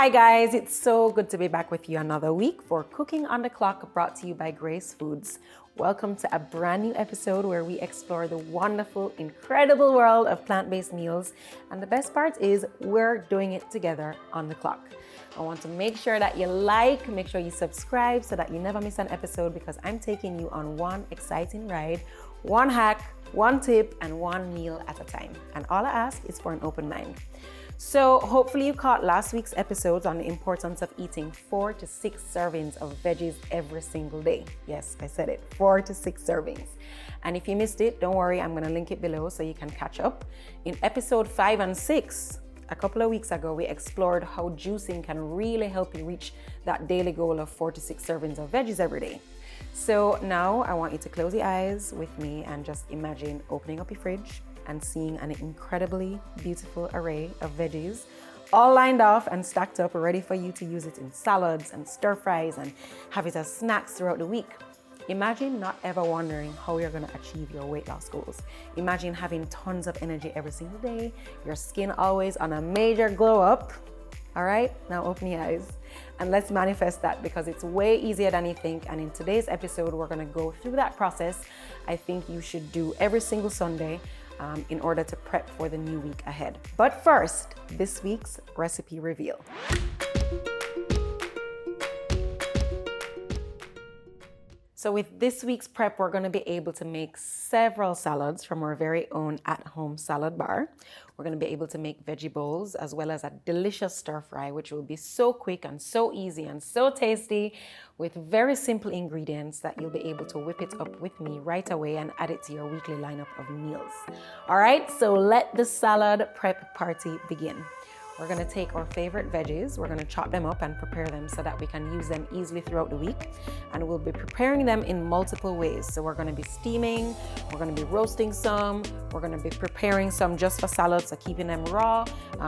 Hi guys, it's so good to be back with you another week for Cooking on the Clock, brought to you by Grace Foods. Welcome to a brand new episode where we explore the wonderful, incredible world of plant-based meals. And the best part is we're doing it together on the clock. I want to make sure that you make sure you subscribe so that you never miss an episode, because I'm taking you on one exciting ride, one hack, one tip, and one meal at a time. And all I ask is for an open mind. So hopefully you caught last week's episodes on the importance of eating 4 to 6 servings of veggies every single day. Yes, I said it, 4 to 6 servings. And if you missed it, don't worry, I'm gonna link it below so you can catch up. In episode 5 and 6, a couple of weeks ago, we explored how juicing can really help you reach that daily goal of 4 to 6 servings of veggies every day. So now I want you to close your eyes with me and just imagine opening up your fridge and seeing an incredibly beautiful array of veggies all lined off and stacked up, ready for you to use it in salads and stir fries and have it as snacks throughout the week. Imagine not ever wondering how you're gonna achieve your weight loss goals. Imagine having tons of energy every single day, your skin always on a major glow up. All right, now open your eyes and let's manifest that, because it's way easier than you think. And in today's episode, we're gonna go through that process I think you should do every single Sunday in order to prep for the new week ahead. But first, this week's recipe reveal. So with this week's prep, we're going to be able to make several salads from our very own at-home salad bar. We're going to be able to make veggie bowls, as well as a delicious stir fry, which will be so quick and so easy and so tasty, with very simple ingredients that you'll be able to whip it up with me right away and add it to your weekly lineup of meals. All right, so let the salad prep party begin. We're gonna take our favorite veggies, we're gonna chop them up and prepare them so that we can use them easily throughout the week. And we'll be preparing them in multiple ways. So we're gonna be steaming, we're gonna be roasting some, we're gonna be preparing some just for salads, so keeping them raw,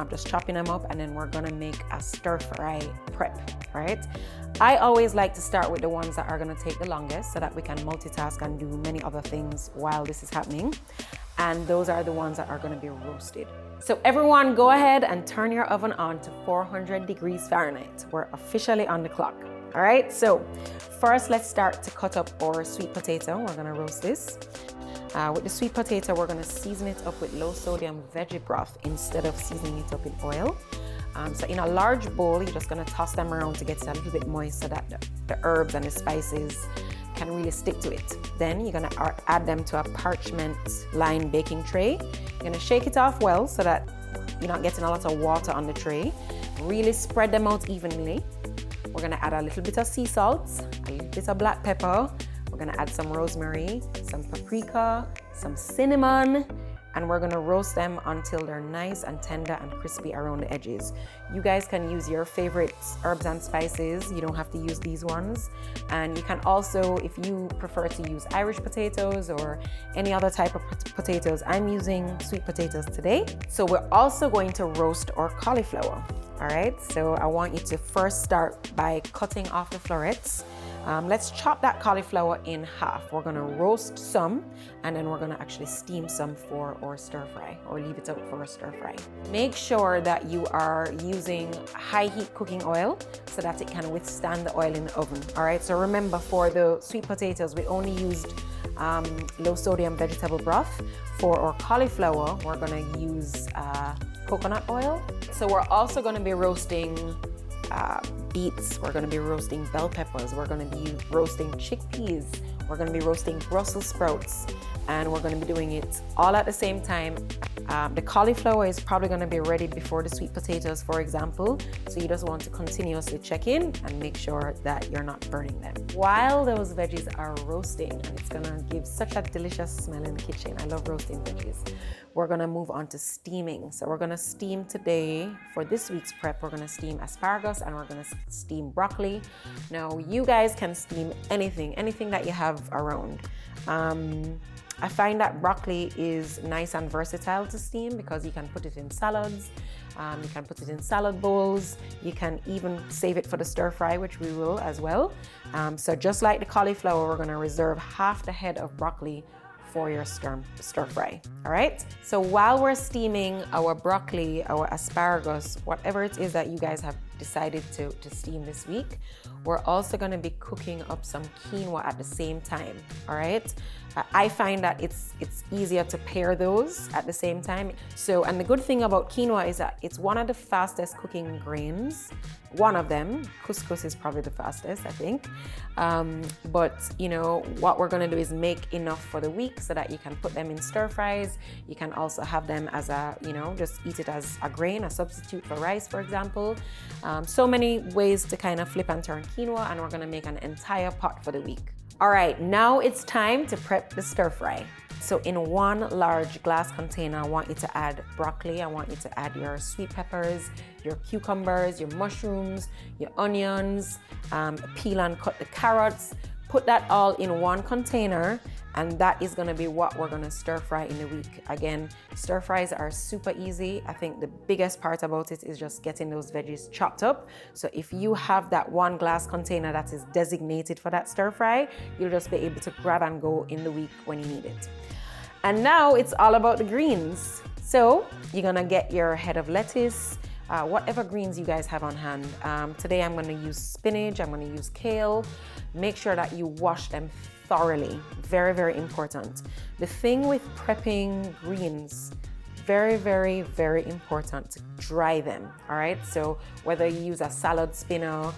just chopping them up, and then we're gonna make a stir fry prep, right? I always like to start with the ones that are gonna take the longest so that we can multitask and do many other things while this is happening. And those are the ones that are gonna be roasted. So everyone, go ahead and turn your oven on to 400 degrees Fahrenheit. We're officially on the clock. All right, so first let's start to cut up our sweet potato. We're gonna roast this. With the sweet potato, we're gonna season it up with low sodium veggie broth instead of seasoning it up in oil. So in a large bowl, you're just gonna toss them around to get it a little bit moist so that the herbs and the spices can really stick to it. Then you're gonna add them to a parchment-lined baking tray. You're gonna shake it off well so that you're not getting a lot of water on the tray. Really spread them out evenly. We're gonna add a little bit of sea salt, a little bit of black pepper. We're gonna add some rosemary, some paprika, some cinnamon, and we're gonna roast them until they're nice and tender and crispy around the edges. You guys can use your favorite herbs and spices. You don't have to use these ones. And you can also, if you prefer to use Irish potatoes or any other type of potatoes, I'm using sweet potatoes today. So we're also going to roast our cauliflower. All right, so I want you to first start by cutting off the florets. Let's chop that cauliflower in half. We're gonna roast some, and then we're gonna actually steam some for our stir fry, or leave it out for a stir fry. Make sure that you are using high heat cooking oil so that it can withstand the oil in the oven. All right, so remember, for the sweet potatoes, we only used low sodium vegetable broth. For our cauliflower, we're gonna use coconut oil. So we're also gonna be roasting beets, we're gonna be roasting bell peppers, we're gonna be roasting chickpeas, we're gonna be roasting Brussels sprouts, and we're gonna be doing it all at the same time. The cauliflower is probably gonna be ready before the sweet potatoes, for example, so you just want to continuously check in and make sure that you're not burning them. While those veggies are roasting, and it's gonna give such a delicious smell in the kitchen. I love roasting veggies. We're gonna move on to steaming. So we're gonna steam today, for this week's prep, we're gonna steam asparagus and we're gonna steam broccoli. Now, you guys can steam anything that you have around. I find that broccoli is nice and versatile to steam because you can put it in salads, you can put it in salad bowls, you can even save it for the stir fry, which we will as well. So just like the cauliflower, we're gonna reserve half the head of broccoli for your stir fry, all right? So while we're steaming our broccoli, our asparagus, whatever it is that you guys have decided to steam this week. We're also going to be cooking up some quinoa at the same time, all right? I find that it's easier to pair those at the same time. So, and the good thing about quinoa is that it's one of the fastest cooking grains. One of them. Couscous is probably the fastest, I think. But you know, what we're gonna do is make enough for the week so that you can put them in stir fries. You can also have them as a, you know, just eat it as a grain, a substitute for rice, for example. So many ways to kind of flip and turn quinoa, and we're gonna make an entire pot for the week. All right, now it's time to prep the stir fry. So in one large glass container, I want you to add broccoli. I want you to add your sweet peppers, your cucumbers, your mushrooms, your onions, peel and cut the carrots. Put that all in one container, and that is gonna be what we're gonna stir fry in the week. Again, stir fries are super easy. I think the biggest part about it is just getting those veggies chopped up. So if you have that one glass container that is designated for that stir fry, you'll just be able to grab and go in the week when you need it. And now it's all about the greens. So you're gonna get your head of lettuce, whatever greens you guys have on hand. Today I'm gonna use spinach, I'm gonna use kale. Make sure that you wash them thoroughly. Very, very important. The thing with prepping greens, very, very, very important to dry them, all right? So whether you use a salad spinner,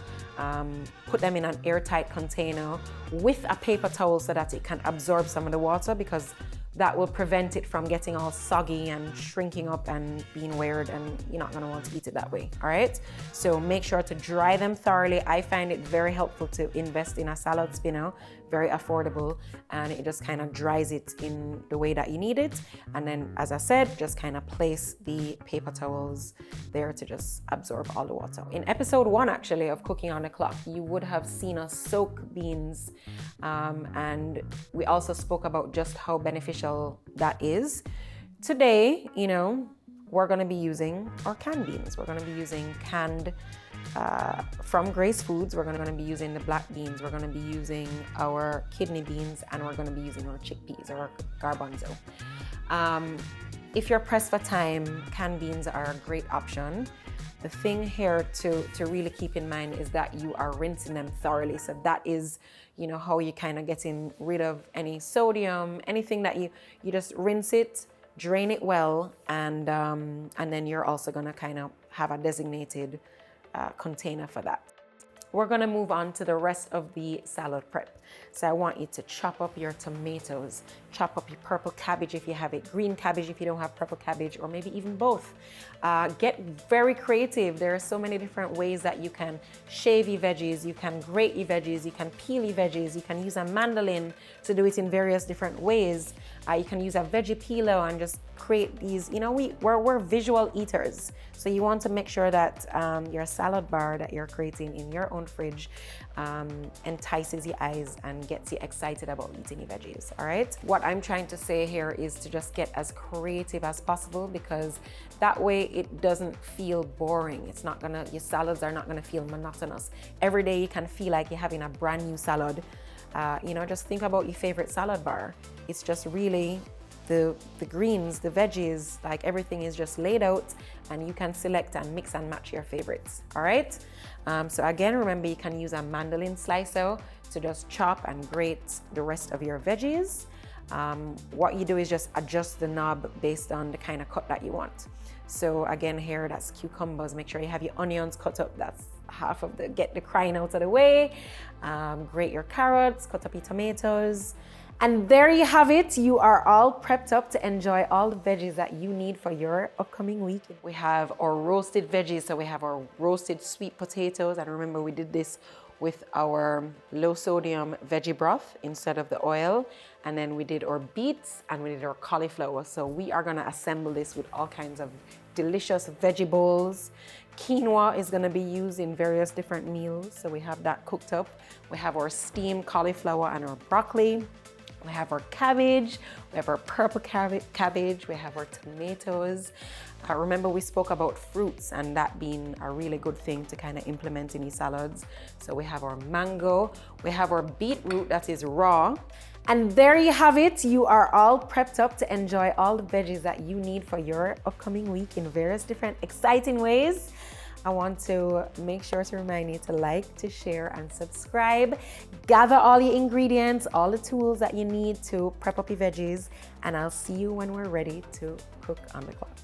put them in an airtight container with a paper towel so that it can absorb some of the water, because that will prevent it from getting all soggy and shrinking up and being weird, and you're not gonna want to eat it that way, all right? So make sure to dry them thoroughly. I find it very helpful to invest in a salad spinner, very affordable, and it just kind of dries it in the way that you need it. And then, as I said, just kind of place the paper towels there to just absorb all the water. In episode 1, actually, of Cooking on the Clock, you would have seen us soak beans, and we also spoke about just how beneficial that is. Today, you know, we're gonna be using our canned beans. We're gonna be using canned from Grace Foods. We're gonna be using the black beans. We're gonna be using our kidney beans, and we're gonna be using our chickpeas or garbanzo. If you're pressed for time, canned beans are a great option. The thing here to really keep in mind is that you are rinsing them thoroughly. So that is, you know, how you kind of getting rid of any sodium, anything that you just rinse it, drain it well, and then you're also gonna kind of have a designated container for that. We're gonna move on to the rest of the salad prep. So I want you to chop up your tomatoes, chop up your purple cabbage if you have it, green cabbage if you don't have purple cabbage, or maybe even both. Get very creative. There are so many different ways that you can shave your veggies, you can grate your veggies, you can peel your veggies, you can use a mandolin to do it in various different ways. You can use a veggie peeler and just create these, you know, we're visual eaters. So you want to make sure that your salad bar that you're creating in your own fridge entices your eyes and gets you excited about eating your veggies, all right? What I'm trying to say here is to just get as creative as possible, because that way it doesn't feel boring. It's not gonna, your salads are not gonna feel monotonous. Every day you can feel like you're having a brand new salad. You know, just think about your favorite salad bar. It's just really the greens, the veggies, like everything is just laid out, and you can select and mix and match your favorites, all right? So again, remember you can use a mandolin slicer to just chop and grate the rest of your veggies. What you do is just adjust the knob based on the kind of cut that you want. So again, here that's cucumbers. Make sure you have your onions cut up. That's half of get the crying out of the way. Grate your carrots, cut up your tomatoes. And there you have it. You are all prepped up to enjoy all the veggies that you need for your upcoming week. We have our roasted veggies. So we have our roasted sweet potatoes. And remember, we did this with our low sodium veggie broth instead of the oil. And then we did our beets and we did our cauliflower. So we are gonna assemble this with all kinds of delicious veggie bowls. Quinoa is gonna be used in various different meals. So we have that cooked up. We have our steamed cauliflower and our broccoli. We have our cabbage, we have our purple cabbage, we have our tomatoes. Remember, we spoke about fruits and that being a really good thing to kind of implement in your salads. So we have our mango, we have our beetroot that is raw. And there you have it. You are all prepped up to enjoy all the veggies that you need for your upcoming week in various different exciting ways. I want to make sure to remind you to like, to share, and subscribe. Gather all your ingredients, all the tools that you need to prep up your veggies, and I'll see you when we're ready to cook on the clock.